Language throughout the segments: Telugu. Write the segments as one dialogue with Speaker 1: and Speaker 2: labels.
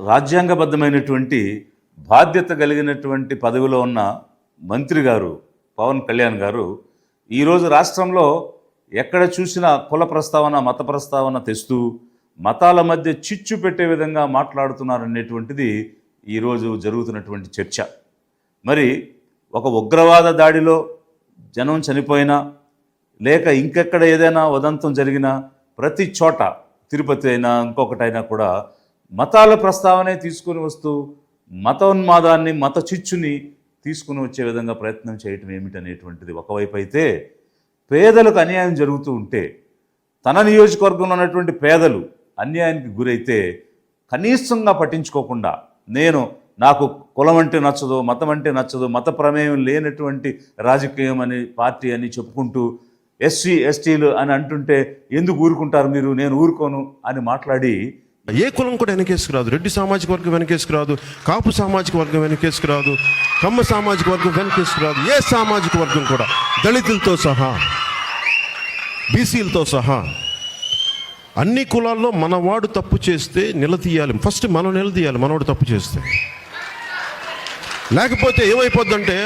Speaker 1: రాజ్యాంగబద్ధమైనటువంటి బాధ్యత కలిగినటువంటి పదవిలో ఉన్న మంత్రి గారు పవన్ కళ్యాణ్ గారు ఈరోజు రాష్ట్రంలో ఎక్కడ చూసినా కుల ప్రస్తావన మత ప్రస్తావన తెస్తూ మతాల మధ్య చిచ్చు పెట్టే విధంగా మాట్లాడుతున్నారనేటువంటిది ఈరోజు జరుగుతున్నటువంటి చర్చ. మరి ఒక ఉగ్రవాద దాడిలో జనం చనిపోయినా లేక ఇంకెక్కడ ఏదైనా ఉదంతం జరిగినా ప్రతి చోట తిరుపతి అయినా ఇంకొకటైనా కూడా మతాల ప్రస్తావనే తీసుకుని వస్తూ మతోన్మాదాన్ని మత చిచ్చుని తీసుకుని వచ్చే విధంగా ప్రయత్నం చేయటం ఏమిటనేటువంటిది ఒకవైపు అయితే, పేదలకు అన్యాయం జరుగుతూ ఉంటే తన నియోజకవర్గంలో ఉన్నటువంటి పేదలు అన్యాయానికి గురైతే కనీసంగా పట్టించుకోకుండా నాకు కులం అంటే నచ్చదు, మతం అంటే నచ్చదు, మత ప్రమేయం లేనటువంటి రాజకీయం అని పార్టీ అని చెప్పుకుంటూ ఎస్సీ ఎస్టీలు అని అంటుంటే ఎందుకు ఊరుకుంటారు మీరు, నేను ఊరుకోను అని మాట్లాడి
Speaker 2: ఏ కులం కూడా వెనకేసుకురాదు. రెడ్డి సామాజిక వర్గం వెనకేసుకురాదు, కాపు సామాజిక వర్గం వెనకేసుకురాదు, కమ్మ సామాజిక వర్గం వెనకేసుకురాదు. ఏ సామాజిక వర్గం కూడా దళితులతో సహా బీసీలతో సహా అన్ని కులాల్లో మనవాడు తప్పు చేస్తే నిలదీయాలి. ఫస్ట్ మనం నిలదీయాలి మనవాడు తప్పు చేస్తే. లేకపోతే ఏమైపోద్దంటే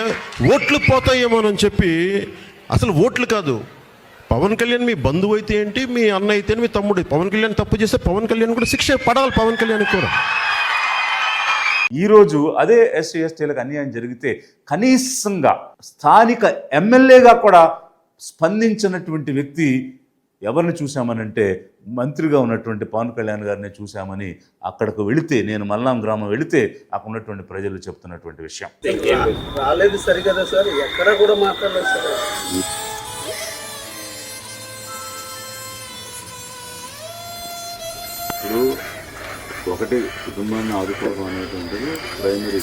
Speaker 2: ఓట్లు పోతాయేమోనని చెప్పి, అసలు ఓట్లు కాదు, పవన్ కళ్యాణ్ మీ బంధువు అయితే ఏంటి, మీ అన్న అయితే మీ తమ్ముడు, పవన్ కళ్యాణ్ తప్పు చేస్తే పవన్ కళ్యాణ్ కూడా శిక్ష పడాలి. పవన్ కళ్యాణ్ కూడా
Speaker 1: ఈరోజు అదే ఎస్సీ ఎస్టీలకు అన్యాయం జరిగితే కనీసంగా స్థానిక ఎమ్మెల్యేగా కూడా స్పందించినటువంటి వ్యక్తి ఎవరిని చూశామనంటే మంత్రిగా ఉన్నటువంటి పవన్ కళ్యాణ్ గారిని చూశామని అక్కడికి వెళితే, నేను మల్లాం గ్రామం వెళితే అక్కడ ఉన్నటువంటి ప్రజలు చెప్తున్నటువంటి విషయం.
Speaker 3: రాలేదు సరిగదా సార్, ఎక్కడ కూడా మాట్లాడలేదు సార్.
Speaker 1: ఇప్పుడు ఒకటి కుటుంబాన్ని ఆదుకోవడం అనేటువంటిది ప్రైమరీ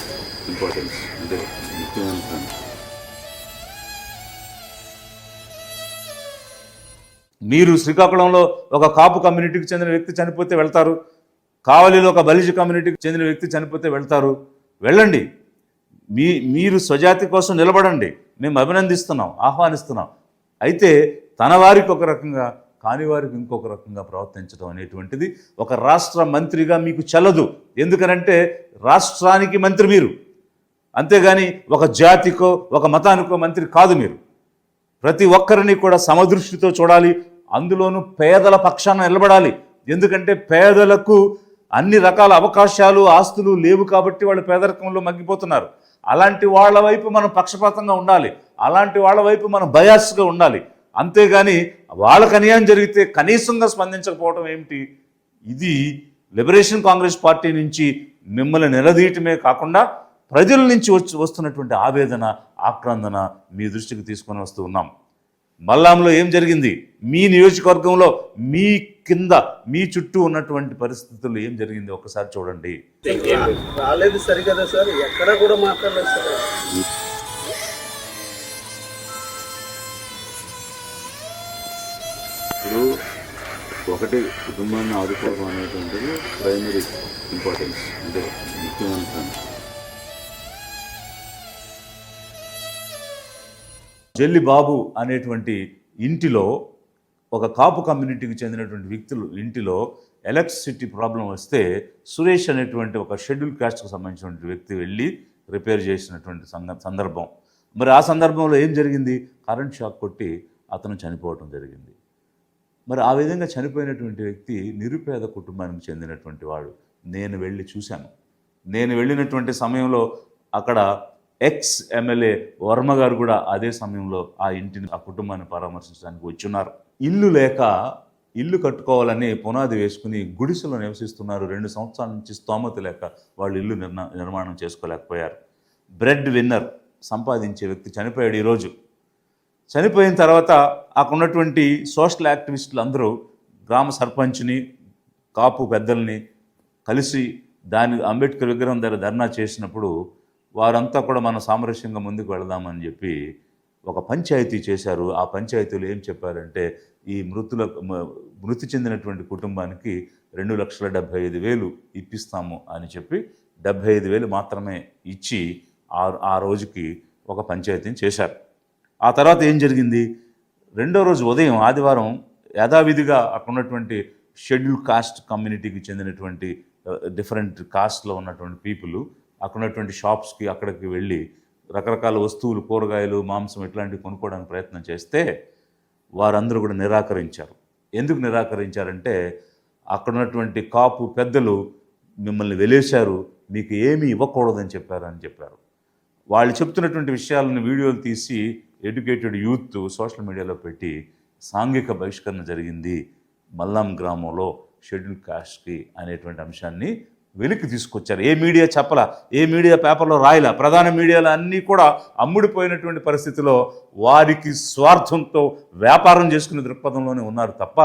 Speaker 1: ఇంపార్టెన్స్, అంటే ముఖ్యమైన పని. మీరు శ్రీకాకుళంలో ఒక కాపు కమ్యూనిటీకి చెందిన వ్యక్తి చనిపోతే వెళ్తారు, కావలిలో ఒక బలిజ కమ్యూనిటీకి చెందిన వ్యక్తి చనిపోతే వెళ్తారు. వెళ్ళండి, మీరు స్వజాతి కోసం నిలబడండి, మేము అభినందిస్తున్నాం, ఆహ్వానిస్తున్నాం. అయితే తన వారికి ఒక రకంగా కాని వారికి ఇంకొక రకంగా ప్రవర్తించడం అనేటువంటిది ఒక రాష్ట్ర మంత్రిగా మీకు చెల్లదు. ఎందుకనంటే రాష్ట్రానికి మంత్రి మీరు, అంతేగాని ఒక జాతికో ఒక మతానికో మంత్రి కాదు మీరు. ప్రతి ఒక్కరిని కూడా సమదృష్టితో చూడాలి, అందులోనూ పేదల పక్షాన నిలబడాలి. ఎందుకంటే పేదలకు అన్ని రకాల అవకాశాలు ఆస్తులు లేవు కాబట్టి వాళ్ళు పేదరికంలో మగ్గిపోతున్నారు. అలాంటి వాళ్ళ వైపు మనం పక్షపాతంగా ఉండాలి, అలాంటి వాళ్ళ వైపు మనం బయాస్గా ఉండాలి. అంతేగాని వాళ్ళకు అన్యాయం జరిగితే కనీసంగా స్పందించకపోవడం ఏమిటి? ఇది లిబరేషన్ కాంగ్రెస్ పార్టీ నుంచి మిమ్మల్ని నిలదీయటమే కాకుండా ప్రజల నుంచి వస్తున్నటువంటి ఆవేదన, ఆక్రందన మీ దృష్టికి తీసుకొని వస్తూ ఉన్నాం. మల్లాంలో ఏం జరిగింది, మీ నియోజకవర్గంలో మీ కింద మీ చుట్టూ ఉన్నటువంటి పరిస్థితులు ఏం జరిగింది ఒకసారి చూడండి.
Speaker 3: రాలేదు సరిగదా సార్, ఎక్కడ కూడా మాట్లాడలేదు సార్.
Speaker 1: ఇప్పుడు ఒకటి కుటుంబాన్ని ఆదుకోవడం అనేటువంటిది ప్రైమరీ ఇంపార్టెన్స్, అంటే ముఖ్యమైన పని. జల్లి బాబు అనేటువంటి ఇంటిలో, ఒక కాపు కమ్యూనిటీకి చెందినటువంటి వ్యక్తులు ఇంటిలో ఎలక్ట్రిసిటీ ప్రాబ్లం వస్తే సురేష్ అనేటువంటి ఒక షెడ్యూల్ కాస్ట్కి సంబంధించినటువంటి వ్యక్తి వెళ్ళి రిపేర్ చేసినటువంటి సందర్భం. మరి ఆ సందర్భంలో ఏం జరిగింది, కరెంట్ షాక్ కొట్టి అతను చనిపోవటం జరిగింది. మరి ఆ విధంగా చనిపోయినటువంటి వ్యక్తి నిరుపేద కుటుంబానికి చెందినటువంటి వాడు. నేను వెళ్ళి చూశాను. నేను వెళ్ళినటువంటి సమయంలో అక్కడ ఎక్స్ ఎమ్మెల్యే వర్మ గారు కూడా అదే సమయంలో ఆ ఇంటిని, ఆ కుటుంబాన్ని పరామర్శించడానికి వచ్చున్నారు. ఇల్లు లేక ఇల్లు కట్టుకోవాలని పునాది వేసుకుని గుడిసెలో నివసిస్తున్నారు. 2 సంవత్సరాల నుంచి స్తోమత లేక వాళ్ళు ఇల్లు నిర్మాణం చేసుకోలేకపోయారు. బ్రెడ్ విన్నర్ సంపాదించే వ్యక్తి చనిపోయాడు. ఈరోజు చనిపోయిన తర్వాత అక్కడ ఉన్నటువంటి సోషల్ యాక్టివిస్టులు అందరూ గ్రామ సర్పంచ్ని, కాపు పెద్దల్ని కలిసి దాని అంబేద్కర్ విగ్రహం దగ్గర ధర్నా చేసినప్పుడు వారంతా కూడా మనం సామరస్యంగా ముందుకు వెళదామని చెప్పి ఒక పంచాయతీ చేశారు. ఆ పంచాయతీలో ఏం చెప్పారంటే, ఈ మృతి చెందినటువంటి కుటుంబానికి 2,75,000 ఇప్పిస్తాము అని చెప్పి 75,000 మాత్రమే ఇచ్చి ఆ రోజుకి ఒక పంచాయతీని చేశారు. ఆ తర్వాత ఏం జరిగింది, రెండో రోజు ఉదయం ఆదివారం యథావిధిగా అక్కడ ఉన్నటువంటి షెడ్యూల్ కాస్ట్ కమ్యూనిటీకి చెందినటువంటి డిఫరెంట్ కాస్ట్లో ఉన్నటువంటి పీపుల్ అక్కడ ఉన్నటువంటి షాప్స్కి అక్కడికి వెళ్ళి రకరకాల వస్తువులు, కూరగాయలు, మాంసం ఇట్లాంటివి కొనుక్కోవడానికి ప్రయత్నం చేస్తే వారందరూ కూడా నిరాకరించారు. ఎందుకు నిరాకరించారంటే అక్కడ ఉన్నటువంటి కాపు పెద్దలు మిమ్మల్ని వెలేశారు, మీకు ఏమీ ఇవ్వకూడదని చెప్పారు. వాళ్ళు చెప్తున్నటువంటి విషయాలను వీడియోలు తీసి ఎడ్యుకేటెడ్ యూత్ సోషల్ మీడియాలో పెట్టి సాంఘిక బహిష్కరణ జరిగింది మల్లాం గ్రామంలో షెడ్యూల్ కాస్ట్కి అనేటువంటి అంశాన్ని వెలికి తీసుకొచ్చారు. ఏ మీడియా చెప్పలా, ఏ మీడియా పేపర్లో రాయలా. ప్రధాన మీడియాలో అన్నీ కూడా అమ్ముడిపోయినటువంటి పరిస్థితిలో వారికి స్వార్థంతో వ్యాపారం చేసుకునే దృక్పథంలోనే ఉన్నారు తప్ప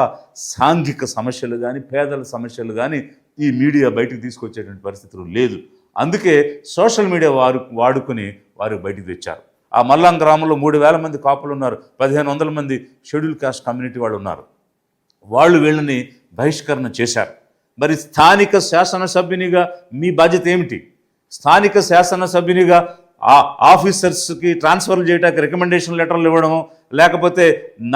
Speaker 1: సాంఘిక సమస్యలు కానీ పేదల సమస్యలు కానీ ఈ మీడియా బయటకు తీసుకొచ్చేటువంటి పరిస్థితులు లేదు. అందుకే సోషల్ మీడియా వాడుకుని వారు బయటకు తెచ్చారు. ఆ మల్లాం గ్రామంలో 3,000 మంది కాపులు ఉన్నారు, 1,500 మంది షెడ్యూల్ కాస్ట్ కమ్యూనిటీ వాళ్ళు ఉన్నారు. వాళ్ళు వీళ్ళని బహిష్కరణ చేశారు. మరి స్థానిక శాసనసభ్యునిగా మీ బాధ్యత ఏమిటి? స్థానిక శాసనసభ్యునిగా ఆ ఆఫీసర్స్కి ట్రాన్స్ఫర్లు చేయడానికి రికమెండేషన్ లెటర్లు ఇవ్వడము, లేకపోతే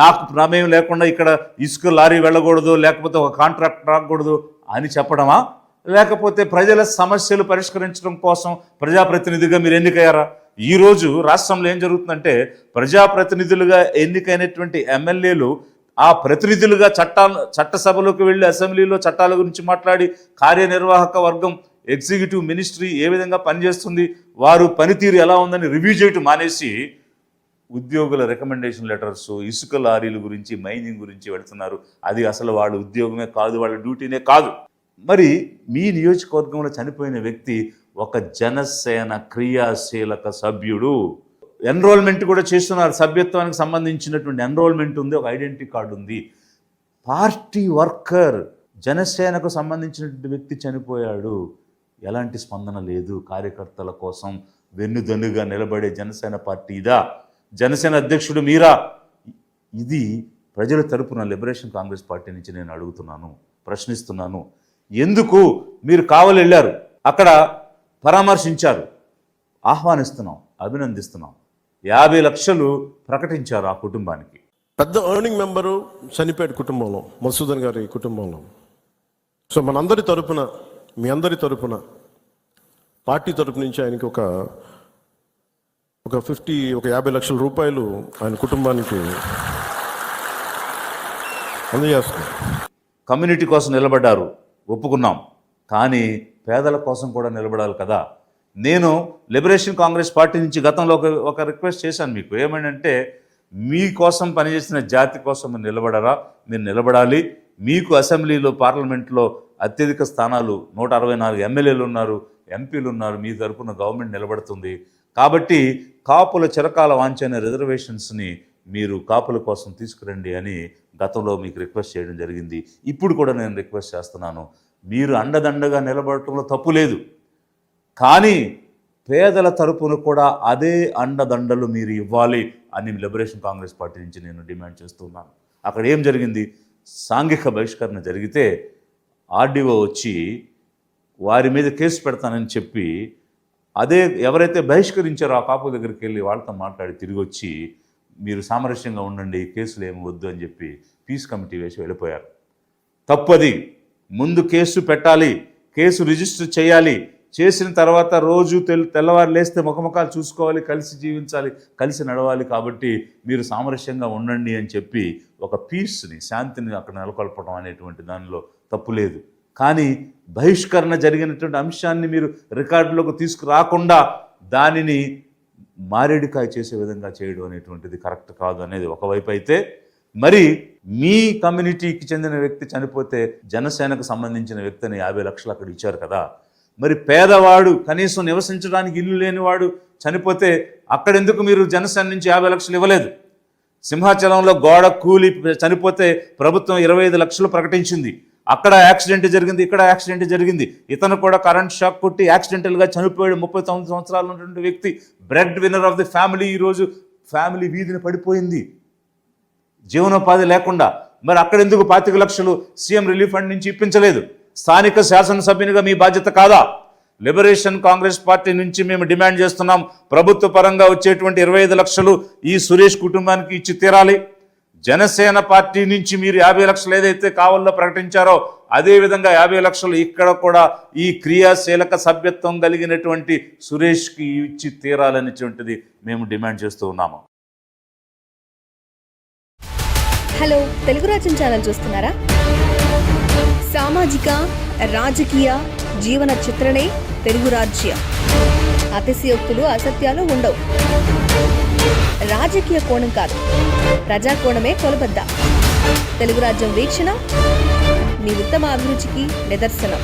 Speaker 1: నాకు ప్రమేయం లేకుండా ఇక్కడ ఇసుక లారీ వెళ్ళకూడదు, లేకపోతే ఒక కాంట్రాక్ట్ రాకూడదు అని చెప్పడమా? లేకపోతే ప్రజల సమస్యలు పరిష్కరించడం కోసం ప్రజాప్రతినిధిగా మీరు ఎన్నికయ్యారా? ఈరోజు రాష్ట్రంలో ఏం జరుగుతుందంటే ప్రజాప్రతినిధులుగా ఎన్నికైనటువంటి ఎమ్మెల్యేలు ఆ ప్రతినిధులుగా చట్టసభలోకి వెళ్ళి అసెంబ్లీలో చట్టాల గురించి మాట్లాడి కార్యనిర్వాహక వర్గం ఎగ్జిక్యూటివ్ మినిస్ట్రీ ఏ విధంగా పనిచేస్తుంది, వారు పనితీరు ఎలా ఉందని రివ్యూ చేయటం మానేసి ఉద్యోగుల రికమెండేషన్ లెటర్స్, ఇసుక లారీల గురించి, మైనింగ్ గురించి వెళుతున్నారు. అది అసలు వాళ్ళ ఉద్యోగమే కాదు, వాళ్ళ డ్యూటీనే కాదు. మరి మీ నియోజకవర్గంలో చనిపోయిన వ్యక్తి ఒక జనసేన క్రియాశీలక సభ్యుడు. ఎన్రోల్మెంట్ కూడా చేస్తున్నారు, సభ్యత్వానికి సంబంధించినటువంటి ఎన్రోల్మెంట్ ఉంది, ఒక ఐడెంటిటీ కార్డు ఉంది. పార్టీ వర్కర్, జనసేనకు సంబంధించినటువంటి వ్యక్తి చనిపోయాడు, ఎలాంటి స్పందన లేదు. కార్యకర్తల కోసం వెన్నుదన్నుగా నిలబడే జనసేన పార్టీ ఇదా? జనసేన అధ్యక్షుడు మీరా? ఇది ప్రజల తరపున లిబరేషన్ కాంగ్రెస్ పార్టీ నుంచి నేను అడుగుతున్నాను, ప్రశ్నిస్తున్నాను. ఎందుకు మీరు కావలి వెళ్ళారు, అక్కడ పరామర్శించారు, ఆహ్వానిస్తున్నాం, అభినందిస్తున్నాం. 50 లక్షలు ప్రకటించారు ఆ కుటుంబానికి.
Speaker 2: పెద్ద ఎర్నింగ్ మెంబరు చనిపోయాడు కుటుంబంలో, మధుసూదన్ గారి కుటుంబంలో. సో మనందరి తరపున, మీ అందరి తరపున, పార్టీ తరపు నుంచి ఆయనకి ఒక 50 లక్షల రూపాయలు ఆయన కుటుంబానికి అందజేస్తున్నారు.
Speaker 1: కమ్యూనిటీ కోసం నిలబడ్డారు, ఒప్పుకున్నాం. కానీ పేదల కోసం కూడా నిలబడాలి కదా. నేను లిబరేషన్ కాంగ్రెస్ పార్టీ నుంచి గతంలో ఒక రిక్వెస్ట్ చేశాను మీకు. ఏమంటే మీకోసం పనిచేసిన జాతి కోసం మీరు నిలబడరా? మీరు నిలబడాలి. మీకు అసెంబ్లీలో, పార్లమెంట్లో అత్యధిక స్థానాలు 164 ఎమ్మెల్యేలు ఉన్నారు, ఎంపీలు ఉన్నారు, మీ తరపున గవర్నమెంట్ నిలబడుతుంది. కాబట్టి కాపుల చిరకాల వాంఛైన రిజర్వేషన్స్ని మీరు కాపుల కోసం తీసుకురండి అని గతంలో మీకు రిక్వెస్ట్ చేయడం జరిగింది. ఇప్పుడు కూడా నేను రిక్వెస్ట్ చేస్తున్నాను, మీరు అండదండగా నిలబడటంలో తప్పు లేదు. కానీ పేదల తరపున కూడా అదే అండదండలు మీరు ఇవ్వాలి అని లిబరేషన్ కాంగ్రెస్ పార్టీ నుంచి నేను డిమాండ్ చేస్తున్నాను. అక్కడ ఏం జరిగింది? సాంఘిక బహిష్కరణ జరిగితే ఆర్డీఓ వచ్చి వారి మీద కేసు పెడతానని చెప్పి, అదే ఎవరైతే బహిష్కరించారో ఆ కాపు దగ్గరికి వెళ్ళి వాళ్ళతో మాట్లాడి తిరిగి వచ్చి మీరు సామరస్యంగా ఉండండి, కేసులు ఏమి వద్దు అని చెప్పి పీస్ కమిటీ వేసి వెళ్ళిపోయారు. తప్పది. ముందు కేసు పెట్టాలి, కేసు రిజిస్టర్ చేయాలి. చేసిన తర్వాత రోజు తెల్లవారు లేస్తే ముఖముఖాలు చూసుకోవాలి, కలిసి జీవించాలి, కలిసి నడవాలి. కాబట్టి మీరు సామరస్యంగా ఉండండి అని చెప్పి ఒక పీస్ని, శాంతిని అక్కడ నెలకొల్పడం అనేటువంటి దానిలో తప్పు లేదు. కానీ బహిష్కరణ జరిగినటువంటి అంశాన్ని మీరు రికార్డులోకి తీసుకురాకుండా దానిని మారేడుకాయ చేసే విధంగా చేయడం అనేటువంటిది కరెక్ట్ కాదు అనేది ఒకవైపు అయితే, మరి మీ కమ్యూనిటీకి చెందిన వ్యక్తి చనిపోతే జనసేనకు సంబంధించిన వ్యక్తిని 50 లక్షలు అక్కడ ఇచ్చారు కదా. మరి పేదవాడు, కనీసం నివసించడానికి ఇల్లు లేనివాడు చనిపోతే అక్కడెందుకు మీరు జనసేన నుంచి 50 లక్షలు ఇవ్వలేదు? సింహాచలంలో గోడ కూలి చనిపోతే ప్రభుత్వం 25 లక్షలు ప్రకటించింది. అక్కడ యాక్సిడెంట్ జరిగింది, ఇక్కడ యాక్సిడెంట్ జరిగింది. ఇతను కూడా కరెంట్ షాక్ కొట్టి యాక్సిడెంటల్గా చనిపోయాడు. 39 సంవత్సరాలు ఉన్నటువంటి వ్యక్తి, bread winner of the family. ఈరోజు ఫ్యామిలీ వీధిని పడిపోయింది, జీవనోపాధి లేకుండా. మరి అక్కడ ఎందుకు 25 లక్షలు సీఎం రిలీఫ్ ఫండ్ నుంచి ఇప్పించలేదు? స్థానిక శాసనసభ్యునిగా మీ బాధ్యత కాదా? లిబరేషన్ కాంగ్రెస్ పార్టీ నుంచి మేము డిమాండ్ చేస్తున్నాం, ప్రభుత్వ పరంగా వచ్చేటువంటి 25 లక్షలు ఈ సురేష్ కుటుంబానికి ఇచ్చి తీరాలి. జనసేన పార్టీ నుంచి మీరు 50 లక్షలు ఏదైతే కావాలో ప్రకటించారో అదేవిధంగా 50 లక్షలు ఇక్కడ కూడా ఈ క్రియాశీలక సభ్యత్వం కలిగినటువంటి సురేష్కి ఇచ్చి తీరాలనేటువంటిది మేము డిమాండ్ చేస్తూ ఉన్నాము.
Speaker 4: హలో, తెలుగు రాజ్యం ఛానల్ చూస్తున్నారా? సామాజిక రాజకీయ జీవన చిత్రణే తెలుగు రాజ్యం. అతిశయోక్తులు అసత్యాలు ఉండవు. రాజకీయ కోణం కాదు, ప్రజా కోణమే కొలబద్ద. తెలుగు రాజ్యం వీక్షణ మీ ఉత్తమ అభిరుచికి నిదర్శనం.